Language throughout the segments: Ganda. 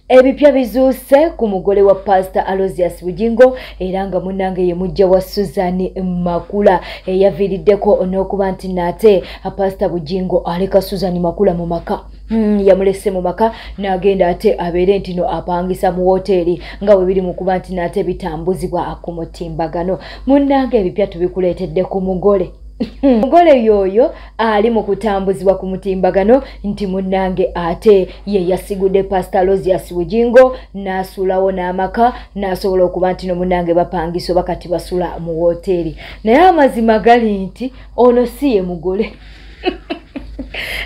Ebipya bizuuse ku mugole wa Pastor Aloysius Bugingo era nga munnange ye mujja wa Susan Makula eyaviiriddeko n'okuba nti nate Pastor Bugingo aleka Susan Makula mu maka. Yamulese mu maka n'agenda ate abeere ntino apangisa mu hoteli nga bwe biri mu kuba nti nate bitambuzibwa ku mutimbagano. Munnange ebipya tubikuleetedde ku mugole. Mugole yoyo ali mu kutambuzibwa ku mutimbagano nti munnange ate ye yasigudde Pastor Aloysius Bugingo n'asuulawo n'amaka n'asobola okuba nti no munnange bapangisa bakati basula mu hoteli. Naye amazima gali nti ono si ye mugole.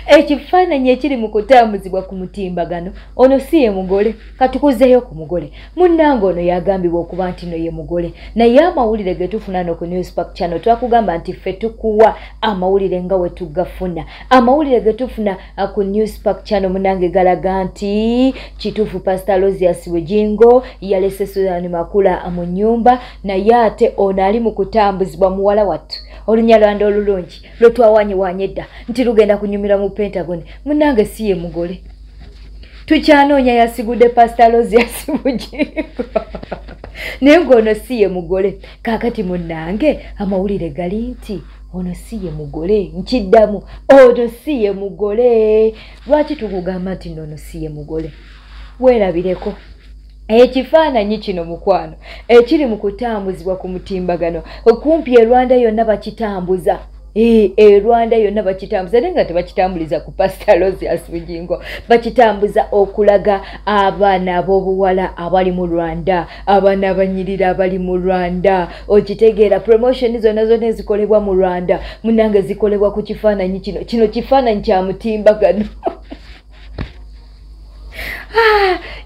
Ekifaananyi ekiri mu kutambuzibwa ku mutimbagano ono si ye mugole. Katukuzeeyo ku mugole. Munnange ono yagambibwa okuba nti no ye mugole. Naye amawulire ge tufuna no ku Newspark Channel twakugamba nti ffe tukuwa amawulire nga we tugafuna. Amawulire ge tufuna ku Newspark Channel munnange galaga nti kituufu Pastor Aloysius Bugingo yalese Susan Makula mu nnyumba naye ate ono ali mu kutambuzibwa muwala wattu. Olunyalwanda olulungi lwe twawanyiwanye edda nti lugenda kunyumira mu Pentagon. Munnange si ye mugole. Tukyanoonya yasigudde Pastor Aloysius Bugingo. Naye ng'ono si ye mugole. Kaakati munnange amawulire gali nti ono si ye mugole. Nkiddamu ono si ye mugole. Lwaki tukugamba nti ono si ye mugole? Weerabireko. Ekifaananyi kino mukwano ekiri mu kutambuzibwa ku mutimbagano okumpi Rwanda yonna bakitambuza. Rwanda yonna bakitambuza naye nga tebakitambuliza ku Pastor Aloysius Bugingo, bakitambuza okulaga abaana ab'obuwala abali mu Rwanda, abaana abanyirira abali mu Rwanda. Okitegeera promotion zonna ezikolebwa mu Rwanda munnange zikolebwa ku kifaananyi kino kifaananyi kya mutimbagano.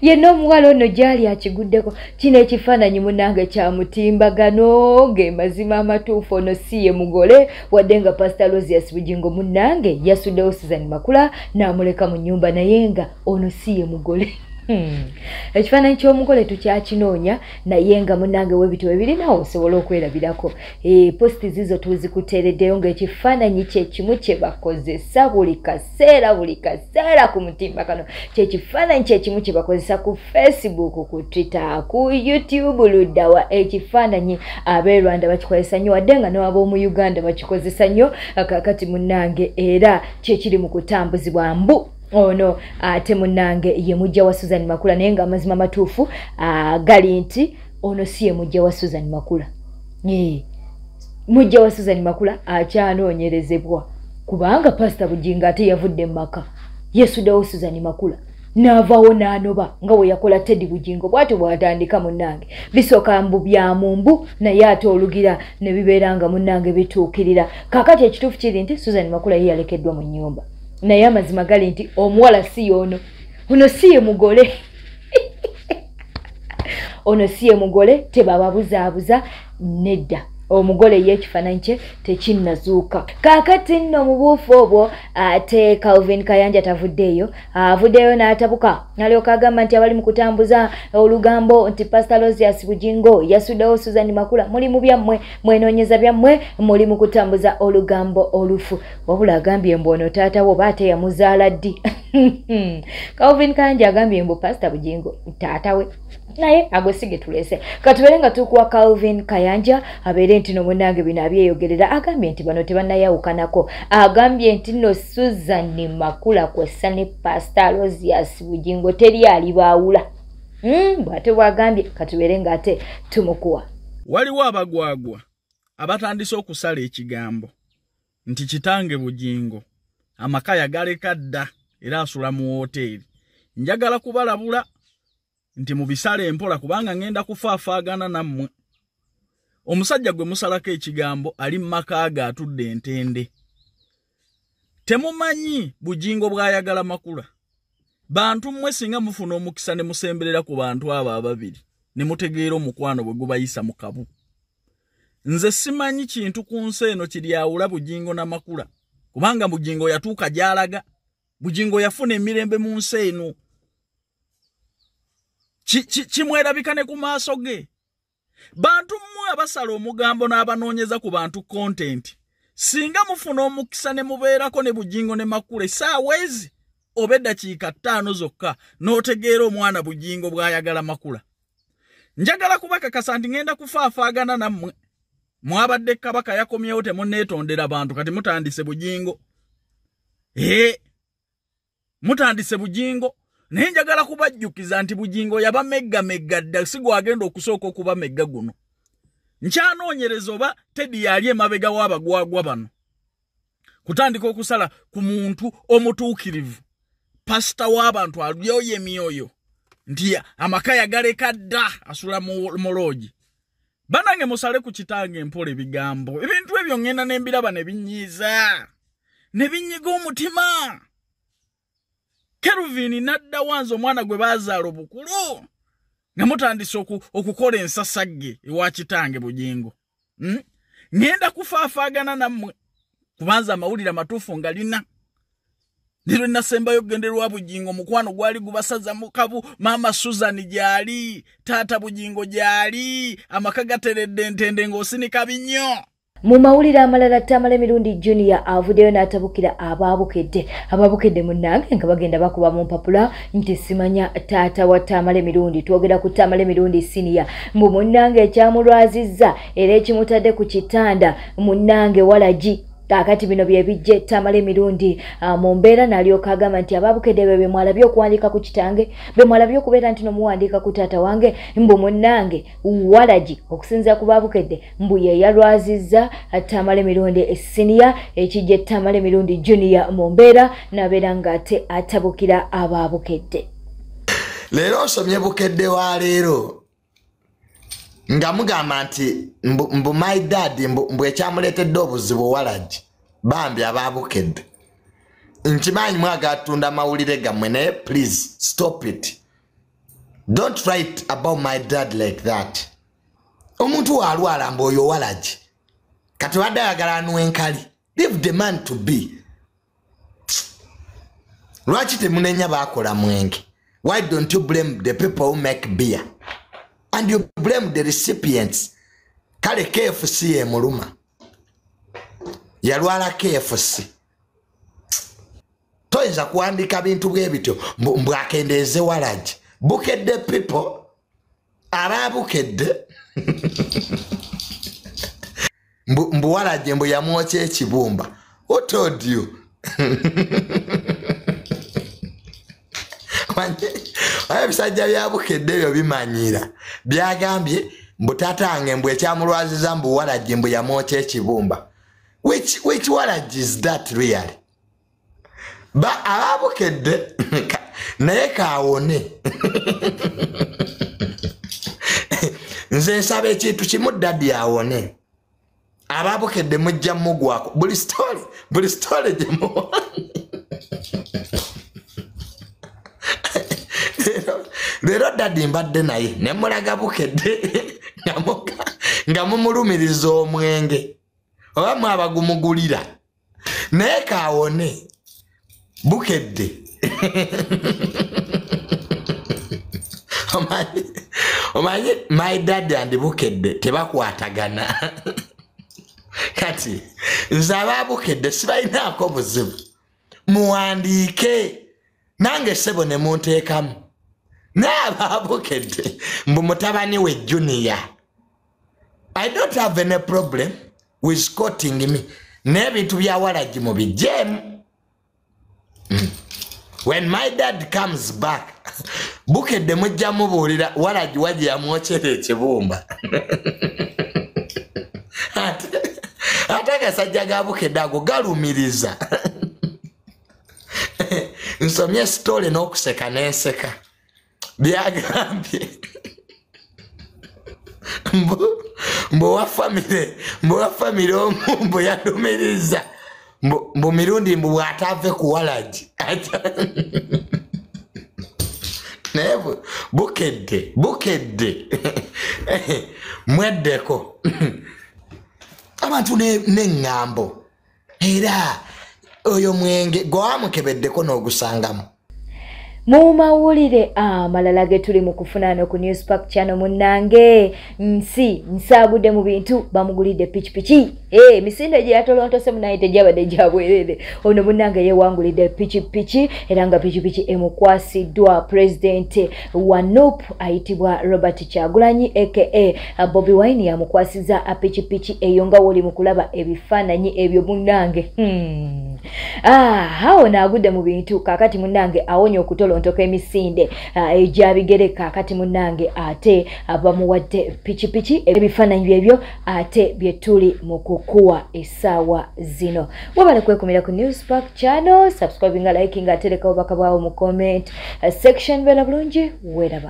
Yenna omuwala ono gyali akiguddeko kino ekifaananyi munnange kya mutimbagano ng'emazima amatuufu ono si ye mugole wadde nga Pastor Aloysius Bugingo munnange yasuddewo Susan Makula n'amuleka mu nnyumba naye nga ono si ye mugole. Ekifaananyi ky'omugole tukyakinoonya naye nga munnange webito ebirinawo osobola okwerabirako. Posti zizo tuzikuteereddeyo ng'ekifaananyi kye kimu kye bakozesa buli kaseera ku mutimbagano. Kyekifaananyi kye kimu kye bakozesa ku Facebook, ku Twitter, ku YouTube luddawa. Ekifaananyi ab'e Rwanda bakikozesa nnyo wadde nga n'ab'omu Uganda bakikozesa nnyo. Kaakati munnange era kyekiri mu kutambuzibwa mbu ono ate munnange ye mujja wa Susan Makula naye nga amazima matuufu gali nti ono si ye mujja wa Susan Makula. Mujja wa Susan Makula akyanoonyerezebwa kubanga Pastor Bugingo ate yavudde mu maka yesuddewo Susan Makula n'avaawo n'anoba nga we yakola Teddy Bugingo bw'atyo bw'atandika munnange bisooka mbu bya mumbu naye ate olugira ne bibeera nga munnange bituukirira. Kaakati ekituufu kiri nti Susan Makula ye yalekeddwa mu nnyumba naye amazima gali nti omuwala si y'ono. Ono si ye mugole. Ono si ye mugole tebababuzaabuza nedda. Omugole y'ekifaananyi kye tekinnazuuka. Kaakati nno mu buufu obwo ate Calvin Kayanja tavuddeeyo. Avuddeyo n'atabuka n'alyoka agamba nti abali mu kutambuza olugambo nti Pastor Aloysius Bugingo yasuddewo Susan Makula muli mu byammwe mwenoonyeza byammwe muli mu kutambuza olugambo olufu. Wabula agambye mbu ono taatawo baate yamuzaala ddi. Calvin Kayanja agambye mbu Pastor Bugingo taatawe naye agosige tulese. Katubeere nga tukuwa Calvin Kayanja abeere nti no munnange bino abyeyogerera agambye nti bano tebannayawukanako. Agambye nti no Susan Makula kwessa ne Pastor Aloysius Bugingo teri alibaawula. Bw'ate bw'agambye katubeere nga ate tumukuwa. Waliwo abagwagwa abatandise okusala ekigambo nti kitange Bugingo amaka yagaleka dda era asula mu hoteli. Njagala kubalabula nti mubisale empola kubanga ngenda kufaafaagana nammwe. Omusajja gwe musalako ekigambo ali mmakaaga atudde entende. Temumanyi Bugingo bw'ayagala Makula. Bantu mmwe singa mufuna omukisa ne musemberera ku bantu abo ababiri ne mutegeera omukwano bwe gubayisa mu kabu. Nze simanyi kintu ku nsi eno kiryawula Bugingo na Makula kubanga Bugingo yatuuka gy'alaga. Bugingo yafuna emirembe mu nsi eno. Kimwerabikane ku maaso ge. Bantu mmwe abasala omugambo n'abanoonyeza ku bantu content singa mufuna omukisa ne mubeerako ne Bugingo ne Makula essaawa ezi obedda kiika 5 zokka n'otegeera omwana Bugingo bw'ayagala makula. Njagala kubakakasa nti ngenda kufaafaagana nammwe. Mwabadde Kabaka yakomyewo temunneetondera abantu kati mutandise Bugingo. Mutandise Bugingo. Naye njagala kubajjukiza nti Bugingo yaba megga dda si gwagenda okusooka okuba megga guno. Nkyanoonyereza oba Teddy yali emabega w'abagwagwa bano. Kutandika okusala ku muntu omutuukirivu. Pasita w'abantu alyoye emyoyo. Nti amaka yagaleka dda asula mu loogi. Banange musale ku kitange mpole bigambo. Ebintu ebyo ngenda n'embiraba ne binyiiza. Ne binyiga omutima. Kelvin nadda wanzo omwana gwe bazaala obukulu. Nga mutandise okukola ensasagge ewa kitange Bugingo. Ngenda kufaafaagana nammwe. Kubanza amawulire amatuufu ngalina. Niro nasembayo genderwa Bugingo mukwano gwali gubasaza mukabu mama Susan gyali tata Bugingo gyali amakaga teredde ntende ng'osinika binyo. Mu mawulire amalala Tamale Mirundi Junior avuddeyo n'atabukira ababukedde munnange nga bagenda bakuba mu mpapula nti simanya taata wa Tamale Mirundi. Twogera ku Tamale Mirundi Senior mbu munnange ekyamulwazizza era ekimutadde ku kitanda munnange Walagi. Kakati bino byebijje Tamale Mirundi mu mbeera n'alyoka agamba nti ababukedde bwe mwalabye okuwandiika ku kitange bwe mwalabye okubeera nti nomuwandiika ku taata wange mbu munnange Walagi okusinziira ku babukedde mbu ye yalwazizza Tamale Mirundi Senior ekijje Tamale Mirundi Junior mu mbeera n'abeera ng'ate atabukira ababukedde. Leero osomye bukedde wa leero nga mugamba nti mbu my dad mbu ekyamuleetedde obuzibu Walagi bambi ababukedde. Nkimanyi mwagatunda mawulire gammwe naye please stop it. Don't write about my dad like that. Omuntu walwala mbu oyo Walagi kati wadde ayagala anwenkali. Leave the man to be. Lwaki temunenya bakola mwenge? Why don't you blame the people who make beer? And you blame the recipients. Kale KFC muluma. Yalwala KFC. Toyinza kuandika bintu bwebityo mbwakendeeze Walagi. Bukedde people. Ababukedde. Mbu Walagi mbu yamwokya ekibumba. Who told you? Ebisajja byabukedde ebyo bimanyira byagambye mbu tatange mbu ekyamulwaziza mbu Walagi mbu yamwokya ekibumba. Which Walagi is that really? Ba ababukedde naye kaawone. Nze nsaba ekintu kimu dadi awone. Ababukedde mujja mugwako buli story gyemuwa. Lero dadi mbadde naye ne mulaga bukedde nga mumulumiriza omwenge oba mwabagumugulira naye kaawone bukedde. Omanyi my dad and bukedde tebakwatagana. Kati nze ababukedde sibalinaako buzibu muwandiike nange ssebo ne munteekamu. N'ababukedde mbu mutabani we Junior. I don't have any problem with quoting me. N'ebintu bya Walagi mu bijjeemu. When my dad comes back, bukedde mujja mubuulira Walagi waje yamwokyera ekibumba. Ate agasajja ga bukedde ago galumiriza. Nsomye story n'okuseka n'enseka. Byagambye mbu wa family omumbu yadumiriza mbu Mirundi mbu bw'atave ku Walagi. Naye bukedde mweddeko abantu n'eŋŋambo era oyo mwenge gwe wamukebeddeko n'ogusangamu. mu mawulire amalala ge tuli mu kufuna ku Newspark channel munnange nsaagudde mu bintu bamugulidde pichipichi misinde gye yatolontose munayite gyabadde gyabwerere ono munnange yewangulidde pichipichi era nga pichipichi emukwasiddwa president wa NUP ayitibwa Robert Kyagulanyi aka Bobi Wine yamukwasiza pichipichi eyo nga woli mu kulaba ebifaananyi ebyo munnange hao naagudde mu bintu kakati munnange awonye okutolontoka emisinde egyabigereka kakati munnange ate abamuwadde pichipichi ebifaananyi ebyo ate byetuli mu kukuwa essaawa zino wabale kwekumira ku Newspark channel subscribing nga liking ateleka obubaka bwawo mu comment section bela bulungi weraba